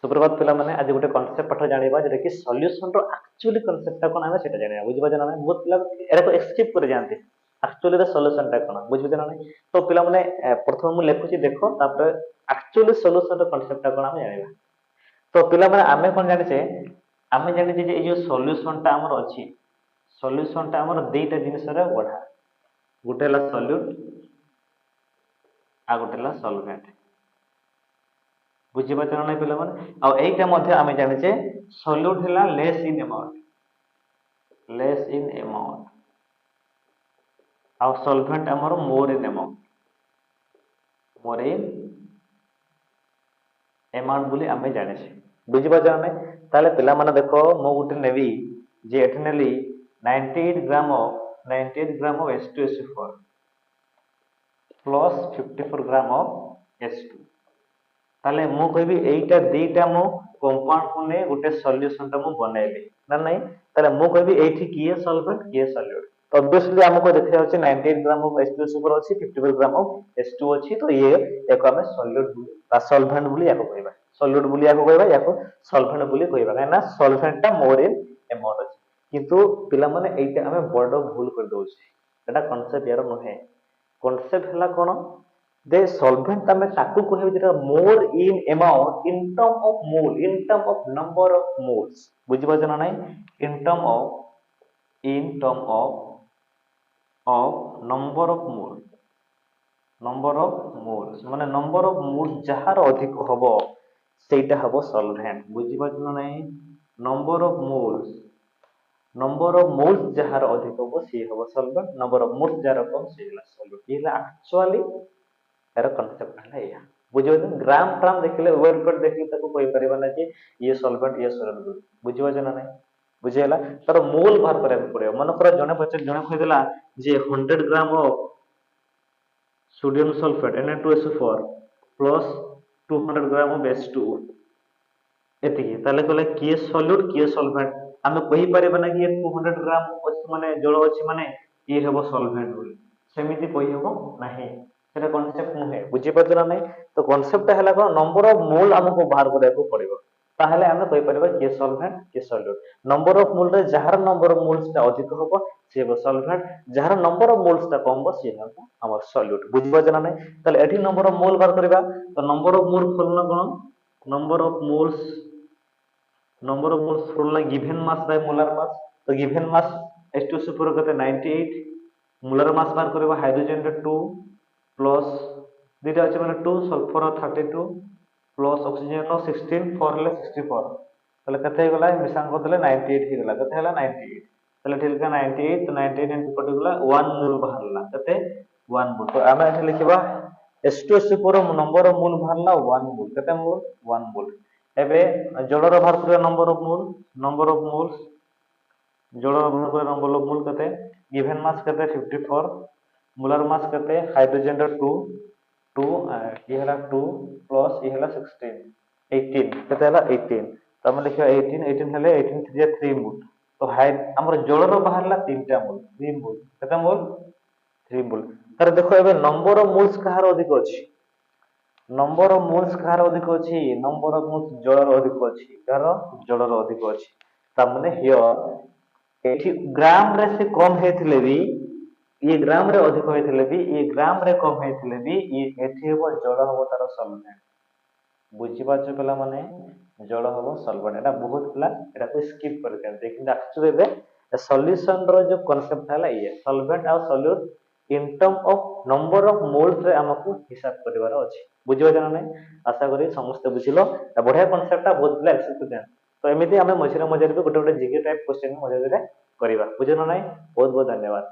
सुप्रभात पिला माने आज गोटे कॉन्सेप्ट पाठ जानिबा जेटा कि सॉल्यूशन रो एक्चुअली कॉन्सेप्ट कोन आमे सेटा जानिबा बुझिबा जना ना बहुत पिला एरा को स्किप कर जानते एक्चुअली द सॉल्यूशन टा कोन बुझिबा जना ना तो पिला माने प्रथम मु लेखुची देखो तापर एक्चुअली सॉल्यूशन रो कॉन्सेप्ट टा कोन आमे जानिबा तो पिला माने आमे जानि जे जो सॉल्यूशन टा हमर अछि सॉल्यूशन टा हमर देटा जिनिस रे गढा गोटे ला सॉल्यूट आ गोटे ला सॉल्वेंट बुझी पाचन नहीं पिला माने आ एटा मध्ये आमे जानि जे सॉल्यूट हला लेस इन अमाउंट आ सॉल्वेंट हमर मोर इन अमाउंट बोली आमे जानि छै बुझी पाचन नहीं ताले पिला माने देखो मो गुटे नेबी जे एथनेली 98 gram of H2SO4 plus 54 gram of H2 ताले मु कहबी एटा देटा मु कंपाउंड को ने गोटे सॉल्यूशन ता मु बनाइबे ना नहीं ताले मु कहबी एठी किए सॉल्वेंट किए सॉल्यूट तो ऑब्वियसली हमको देखा होछि 98 ग्राम ऑफ H2SO4 अछि 54 ग्राम ऑफ H2 अछि तो ये एको हमें सॉल्यूट बा सॉल्वेंट बोली याको कहबा सॉल्यूट बोली याको कहबा याको सॉल्वेंट बोली कहबा ना सॉल्वेंट ता मोर इन अमाउंट अछि किंतु पिला माने एटा हमें बड़ भूल कर दोछि एटा कांसेप्ट यार नहे कांसेप्ट हला कोन दे सॉल्वेंट में ताकू कहबे जेटा more in amount in term of number of moles बुझि पाछ ना नहीं in term of number of moles माने नंबर ऑफ मोल्स जहार अधिक हबो सेटा हबो सॉल्वेंट बुझि पाछ ना नहीं नंबर ऑफ मोल्स जहार अधिक हबो से हबो सॉल्वेंट नंबर ऑफ मोल्स जहार कम से हला सॉल्वेंट ये एक्चुअली यार कांसेप्ट है या बुझियो ग्राम ट्राम देखले वेट कट देखले ताको कहि परिबा ना कि ये सॉल्वेंट बुझियो जना नहीं बुझियला तर मोल बाहर करे पड़े मन कर जने कहि देला जे 100 gram of sodium sulphate Na2SO4 plus 200 gram of H2 एतिकी ताले कहले किए सॉल्यूट किए सॉल्वेंट हमें कहि परिबा ना कि 200 ग्राम माने जल अछि माने ये हेबो सॉल्वेंट बोली सेमिति कहि हेबो नाही सेटा कांसेप्ट नुहे बुझी पछला नहीं तो कांसेप्ट हला को नंबर ऑफ मोल हमको बाहर करे को पड़िबो ताहले हमें कहि परबा के सॉल्वेंट के सॉल्यूट नंबर ऑफ मोल रे जहार नंबर ऑफ मोल्स ता अधिक होबो से हेबो सॉल्वेंट जहार नंबर ऑफ मोल्स ता कम हो से हेबो हमर सॉल्यूट बुझी पछला नहीं ताले एठी नंबर ऑफ मोल बाहर करबा तो नंबर ऑफ मोल खोलना कोन नंबर ऑफ मोल्स खोलना given mass by molar mass तो गिवन मास H2SO4 कते 98 मोलर मास बाहर करबा हाइड्रोजन रे 2 प्लस दीटा अछि माने 2 सल्फर 32 प्लस ऑक्सीजन रो 16 4 ले 64 तले कते गला मिसान को देले 98 ही गला कते हला 98 तले ठीक का 98 तो 98 इन पर्टिकुलर 1 मोल बाहरला कते 1 मोल तो आमे एठी लिखबा H2SO4 नंबर ऑफ मोल बाहरला 1 मोल कते मोल 1 मोल एबे जल रो बाहर कर नंबर ऑफ मोल्स जल रो बाहर कर नंबर ऑफ मोल कते गिवन मास कते 54 मोलर मास कते हाइड्रोजन रो 2 ये हला 2 प्लस ये हला 16 18 कते हला 18 तो हम लिखियो 18 हेले 18 3 3 मोल तो हमर जल रो बाहरला 3टा मोल 3 मोल कते मोल 3 मोल तर देखो एबे नंबर ऑफ मोल्स कहार अधिक अछि नंबर ऑफ मोल्स कहार अधिक अछि नंबर ऑफ मोल्स जल रो अधिक अछि कार जल रो अधिक अछि त माने हियर एठी ग्राम रे से कम हेथिले भी ये ग्राम रे अधिक होइथिले भी ये ग्राम रे कम होइथिले भी ये एठी हो जल हो तार सॉल्वेंट बुझि पाछ पला माने जल हो सॉल्वेंट एटा बहुत पला एटा को स्किप कर के लेकिन एक्चुअली बे सॉल्यूशन रो जो कांसेप्ट हला ये सॉल्वेंट और solute in term of number of moles रे हमकु हिसाब करबार अछि बुझियो जना नै आशा करी समस्त बुझिलो बढ़िया कांसेप्ट बहुत पला एक्सेप्ट देन तो एमिति हमें मझिरे मझिरे गोटे गोटे जीके टाइप क्वेश्चन मझिरे करिबा बुझिनो नै बहुत बहुत धन्यवाद।